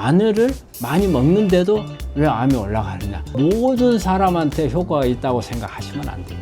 마늘을 많이 먹는데도 왜 암이 올라가느냐? 모든 사람한테 효과가 있다고 생각하시면 안 돼요.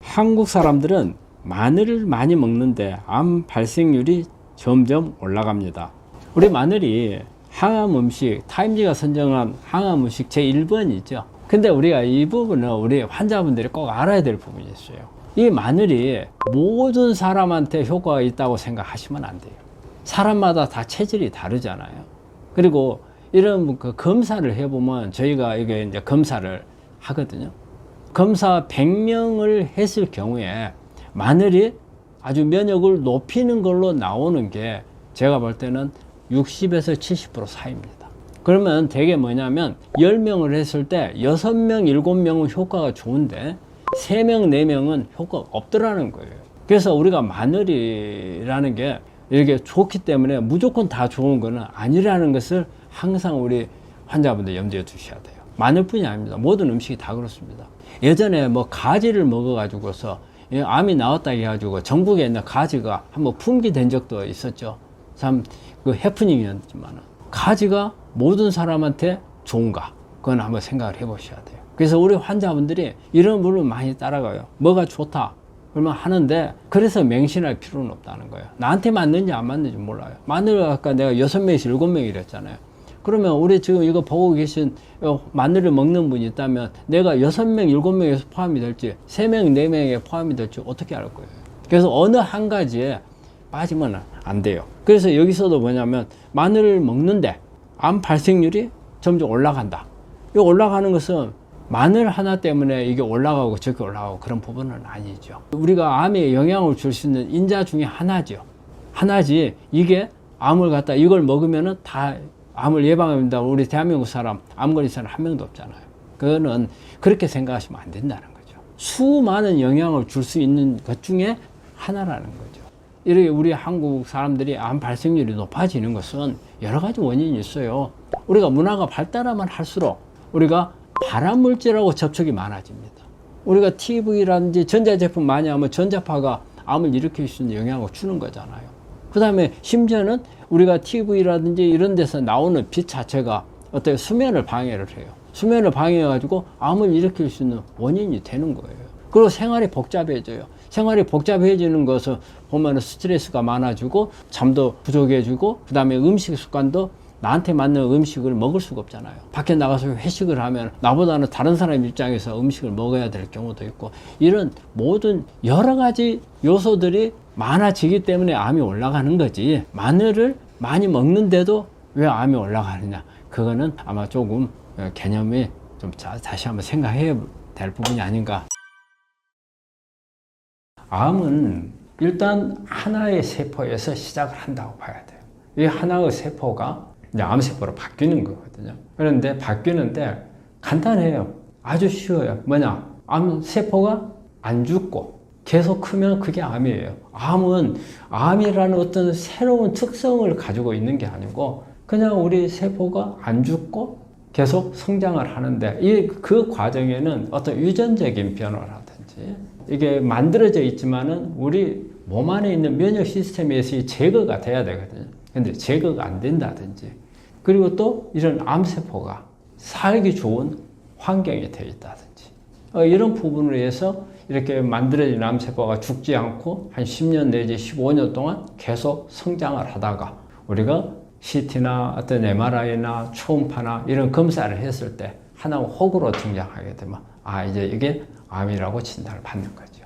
한국 사람들은 마늘을 많이 먹는데 암 발생률이 점점 올라갑니다. 우리 마늘이 항암 음식, 타임지가 선정한 항암 음식 제1번이죠. 근데 우리가 이 부분은 우리 환자분들이 꼭 알아야 될 부분이 있어요. 이 마늘이 모든 사람한테 효과가 있다고 생각하시면 안 돼요. 사람마다 다 체질이 다르잖아요. 그리고 이런 그 검사를 해보면 저희가 이게 이제 검사를 하거든요. 검사 100명을 했을 경우에 마늘이 아주 면역을 높이는 걸로 나오는 게 제가 볼 때는 60에서 70% 사이입니다. 그러면 되게 뭐냐면 10명을 했을 때 6명, 7명은 효과가 좋은데 3명, 4명은 효과가 없더라는 거예요. 그래서 우리가 마늘이라는 게 이렇게 좋기 때문에 무조건 다 좋은 거는 아니라는 것을 항상 우리 환자분들 염두에 두셔야 돼요. 마늘뿐이 아닙니다. 모든 음식이 다 그렇습니다. 예전에 뭐 가지를 먹어가지고서 암이 나왔다 해가지고 전국에 있는 가지가 한번 품귀된 적도 있었죠. 참 그 해프닝이었지만 가지가 모든 사람한테 좋은가? 그건 한번 생각을 해보셔야 돼요. 그래서 우리 환자분들이 이런 물을 많이 따라가요. 뭐가 좋다 그러면 하는데 그래서 맹신할 필요는 없다는 거예요. 나한테 맞는지 안 맞는지 몰라요. 마늘 아까 내가 6명에서 7명이라 했잖아요. 그러면 우리 지금 이거 보고 계신 마늘을 먹는 분이 있다면 내가 6명, 7명에서 포함이 될지 3명, 4명에 포함이 될지 어떻게 알 거예요. 그래서 어느 한 가지에 빠지면 안 돼요. 그래서 여기서도 뭐냐면 마늘을 먹는데 암 발생률이 점점 올라간다. 이 올라가는 것은 마늘 하나 때문에 이게 올라가고 저렇게 올라가고 그런 부분은 아니죠. 우리가 암에 영향을 줄 수 있는 인자 중에 하나죠. 하나지 이게 암을 갖다 이걸 먹으면은 다 암을 예방합니다. 우리 대한민국 사람 암 걸린 사람 한 명도 없잖아요. 그거는 그렇게 생각하시면 안 된다는 거죠. 수많은 영향을 줄 수 있는 것 중에 하나라는 거죠. 이렇게 우리 한국 사람들이 암 발생률이 높아지는 것은 여러 가지 원인이 있어요. 우리가 문화가 발달하면 할수록 우리가 발암물질하고 접촉이 많아집니다. 우리가 TV라든지 전자제품 많이 하면 전자파가 암을 일으킬 수 있는 영향을 주는 거잖아요. 그 다음에 심지어는 우리가 TV라든지 이런 데서 나오는 빛 자체가 어떤 수면을 방해를 해요. 수면을 방해해가지고 암을 일으킬 수 있는 원인이 되는 거예요. 그리고 생활이 복잡해져요. 생활이 복잡해지는 것을 보면 스트레스가 많아지고 잠도 부족해지고 그 다음에 음식 습관도 나한테 맞는 음식을 먹을 수가 없잖아요. 밖에 나가서 회식을 하면 나보다는 다른 사람 입장에서 음식을 먹어야 될 경우도 있고 이런 모든 여러 가지 요소들이 많아지기 때문에 암이 올라가는 거지 마늘을 많이 먹는데도 왜 암이 올라가느냐 그거는 아마 조금 개념이 좀 다시 한번 생각해야 될 부분이 아닌가. 암은 일단 하나의 세포에서 시작을 한다고 봐야 돼요. 이 하나의 세포가 이제 암세포로 바뀌는 거거든요. 그런데 바뀌는데 간단해요. 아주 쉬워요. 뭐냐? 암세포가 안 죽고 계속 크면 그게 암이에요. 암은 암이라는 어떤 새로운 특성을 가지고 있는 게 아니고 그냥 우리 세포가 안 죽고 계속 성장을 하는데 그 과정에는 어떤 유전적인 변화라든지 이게 만들어져 있지만은 우리 몸 안에 있는 면역 시스템에서 제거가 돼야 되거든요. 근데 제거가 안 된다든지 그리고 또 이런 암세포가 살기 좋은 환경에 되어 있다든지 이런 부분을 위해서 이렇게 만들어진 암세포가 죽지 않고 한 10년 내지 15년 동안 계속 성장을 하다가 우리가 CT나 어떤 MRI나 초음파나 이런 검사를 했을 때 하나가 혹으로 등장하게 되면 이제 이게 암이라고 진단을 받는 거죠.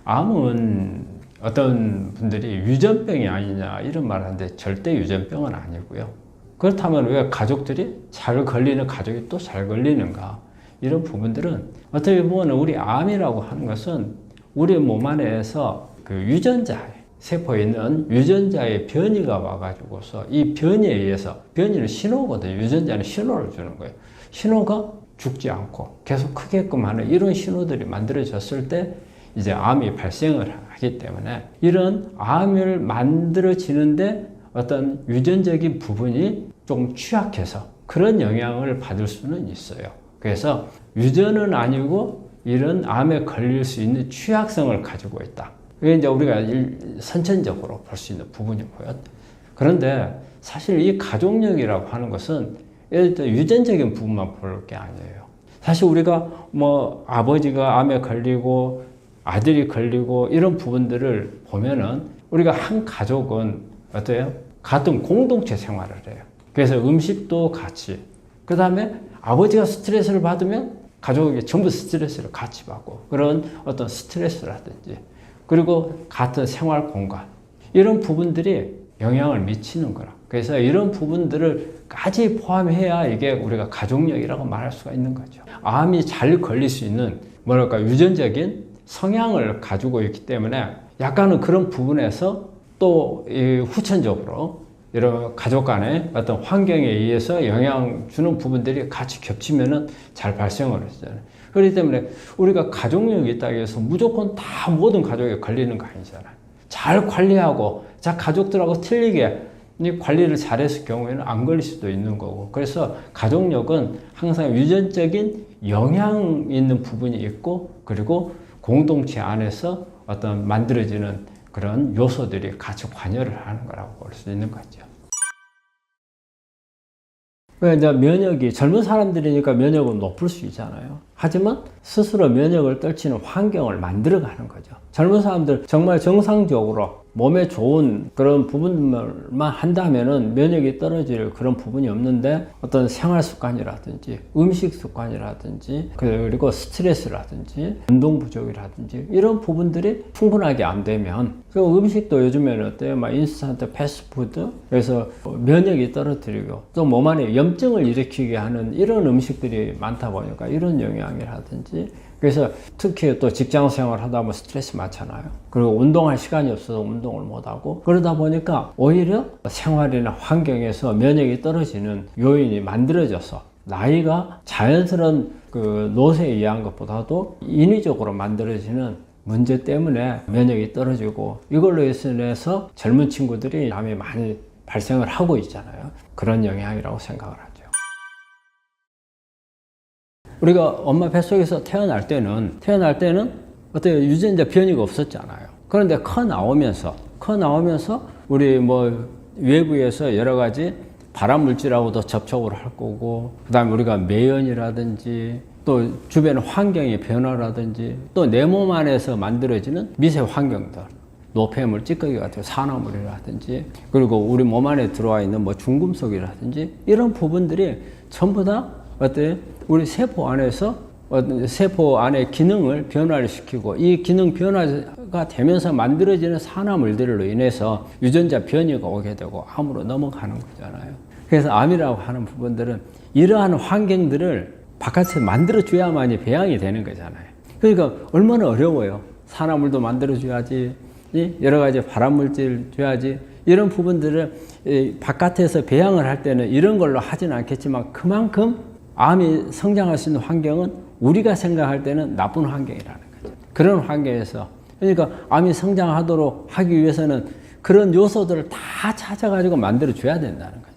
암은 어떤 분들이 유전병이 아니냐 이런 말을 하는데 절대 유전병은 아니고요. 그렇다면 왜 가족들이 잘 걸리는 가족이 또 잘 걸리는가 이런 부분들은 어떻게 보면 우리 암이라고 하는 것은 우리 몸 안에서 그 유전자 세포에 있는 유전자의 변이가 와가지고서 이 변이에 의해서 변이는 신호거든요. 유전자는 신호를 주는 거예요. 신호가 죽지 않고 계속 크게끔 하는 이런 신호들이 만들어졌을 때 이제 암이 발생을 하기 때문에 이런 암을 만들어지는데 어떤 유전적인 부분이 좀 취약해서 그런 영향을 받을 수는 있어요. 그래서 유전은 아니고 이런 암에 걸릴 수 있는 취약성을 가지고 있다. 이게 이제 우리가 선천적으로 볼 수 있는 부분이고요. 그런데 사실 이 가족력이라고 하는 것은 유전적인 부분만 볼 게 아니에요. 사실 우리가 뭐 아버지가 암에 걸리고 아들이 걸리고 이런 부분들을 보면은 우리가 한 가족은 어때요? 같은 공동체 생활을 해요. 그래서 음식도 같이. 그 다음에 아버지가 스트레스를 받으면 가족이 전부 스트레스를 같이 받고 그런 어떤 스트레스라든지 그리고 같은 생활 공간 이런 부분들이 영향을 미치는 거라. 그래서 이런 부분들을까지 포함해야 이게 우리가 가족력이라고 말할 수가 있는 거죠. 암이 잘 걸릴 수 있는 뭐랄까 유전적인 성향을 가지고 있기 때문에 약간은 그런 부분에서 또 후천적으로 이런 가족 간의 어떤 환경에 의해서 영향 주는 부분들이 같이 겹치면은 잘 발생을 하잖아요. 그렇기 때문에 우리가 가족력이 있다고 해서 무조건 다 모든 가족에 걸리는 거 아니잖아요. 잘 관리하고 자 가족들하고 틀리게 관리를 잘했을 경우에는 안 걸릴 수도 있는 거고. 그래서 가족력은 항상 유전적인 영향 있는 부분이 있고 그리고 공동체 안에서 어떤 만들어지는 그런 요소들이 같이 관여를 하는 거라고 볼 수 있는 거죠. 이제 면역이 젊은 사람들이니까 면역은 높을 수 있잖아요. 하지만 스스로 면역을 떨치는 환경을 만들어가는 거죠. 젊은 사람들 정말 정상적으로 몸에 좋은 그런 부분만 한다면은 면역이 떨어질 그런 부분이 없는데 어떤 생활 습관이라든지 음식 습관이라든지 그리고 스트레스라든지 운동 부족이라든지 이런 부분들이 충분하게 안 되면 그 음식도 요즘에는 어때요? 막 인스턴트 패스트푸드 그래서 면역이 떨어뜨리고 또 몸 안에 염증을 일으키게 하는 이런 음식들이 많다 보니까 이런 영향이라든지 그래서 특히 또 직장 생활 하다 보면 스트레스 많잖아요. 그리고 운동할 시간이 없어서 운동을 못하고 그러다 보니까 오히려 생활이나 환경에서 면역이 떨어지는 요인이 만들어져서 나이가 자연스러운 그 노쇠에 의한 것보다도 인위적으로 만들어지는 문제 때문에 면역이 떨어지고 이걸로 인해서 젊은 친구들이 암이 많이 발생을 하고 있잖아요. 그런 영향이라고 생각을 하죠. 우리가 엄마 뱃속에서 태어날 때는 어떤 유전자 변이가 없었잖아요. 그런데 커 나오면서 우리 뭐 외부에서 여러 가지 발암 물질하고도 접촉을 할 거고, 그 다음에 우리가 매연이라든지 또 주변 환경의 변화라든지 또 내 몸 안에서 만들어지는 미세 환경들, 노폐물, 찌꺼기 같은 산화물이라든지 그리고 우리 몸 안에 들어와 있는 뭐 중금속이라든지 이런 부분들이 전부 다 어때 우리 세포 안에서 세포 안의 기능을 변화를 시키고 이 기능 변화가 되면서 만들어지는 산화물들로 인해서 유전자 변이가 오게 되고 암으로 넘어가는 거잖아요. 그래서 암이라고 하는 부분들은 이러한 환경들을 바깥에 만들어줘야만이 배양이 되는 거잖아요. 그러니까 얼마나 어려워요. 산화물도 만들어줘야지, 여러 가지 발암물질 줘야지. 이런 부분들을 바깥에서 배양을 할 때는 이런 걸로 하지는 않겠지만 그만큼 암이 성장할 수 있는 환경은 우리가 생각할 때는 나쁜 환경이라는 거죠. 그런 환경에서 그러니까 암이 성장하도록 하기 위해서는 그런 요소들을 다 찾아가지고 만들어줘야 된다는 거죠.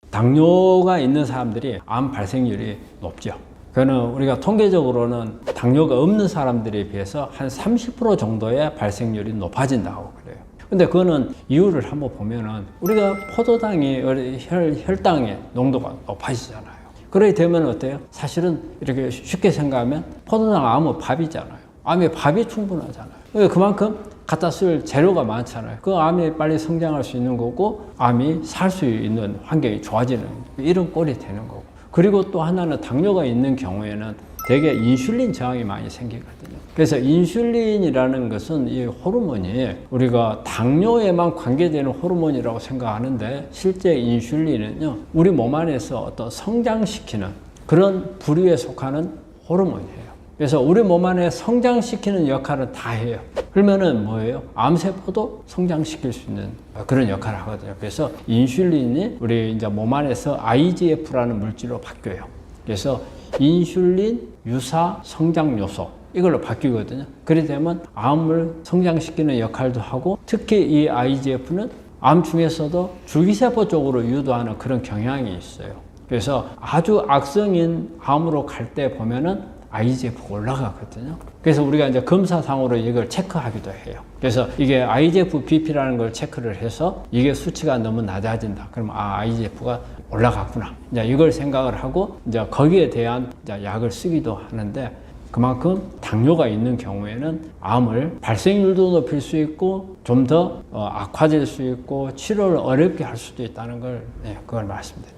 당뇨가 있는 사람들이 암 발생률이 높죠. 그거는 우리가 통계적으로는 당뇨가 없는 사람들에 비해서 한 30% 정도의 발생률이 높아진다고 그래요. 근데 그거는 이유를 한번 보면은 우리가 포도당이 혈당의 농도가 높아지잖아요. 그렇게 되면 어때요? 사실은 이렇게 쉽게 생각하면 포도당 암은 밥이잖아요. 암에 밥이 충분하잖아요. 그만큼 갖다 쓸 재료가 많잖아요. 그 암이 빨리 성장할 수 있는 거고 암이 살 수 있는 환경이 좋아지는 이런 꼴이 되는 거고. 그리고 또 하나는 당뇨가 있는 경우에는 대개 인슐린 저항이 많이 생기거든요. 그래서 인슐린이라는 것은 이 호르몬이 우리가 당뇨에만 관계되는 호르몬이라고 생각하는데 실제 인슐린은요, 우리 몸 안에서 어떤 성장시키는 그런 부류에 속하는 호르몬이에요. 그래서 우리 몸 안에 성장시키는 역할을 다 해요. 그러면은 뭐예요? 암세포도 성장시킬 수 있는 그런 역할을 하거든요. 그래서 인슐린이 우리 이제 몸 안에서 IGF라는 물질로 바뀌어요. 그래서 인슐린 유사 성장 요소 이걸로 바뀌거든요. 그렇게 되면 암을 성장시키는 역할도 하고 특히 이 IGF는 암 중에서도 줄기세포 쪽으로 유도하는 그런 경향이 있어요. 그래서 아주 악성인 암으로 갈 때 보면은 IGF가 올라가거든요. 그래서 우리가 이제 검사상으로 이걸 체크하기도 해요. 그래서 이게 IGF BP라는 걸 체크를 해서 이게 수치가 너무 낮아진다. 그러면 IGF가 올라갔구나. 이제 이걸 생각을 하고 이제 거기에 대한 이제 약을 쓰기도 하는데, 그만큼 당뇨가 있는 경우에는 암을 발생률도 높일 수 있고 좀 더 악화될 수 있고 치료를 어렵게 할 수도 있다는 걸 그걸 말씀드립니다.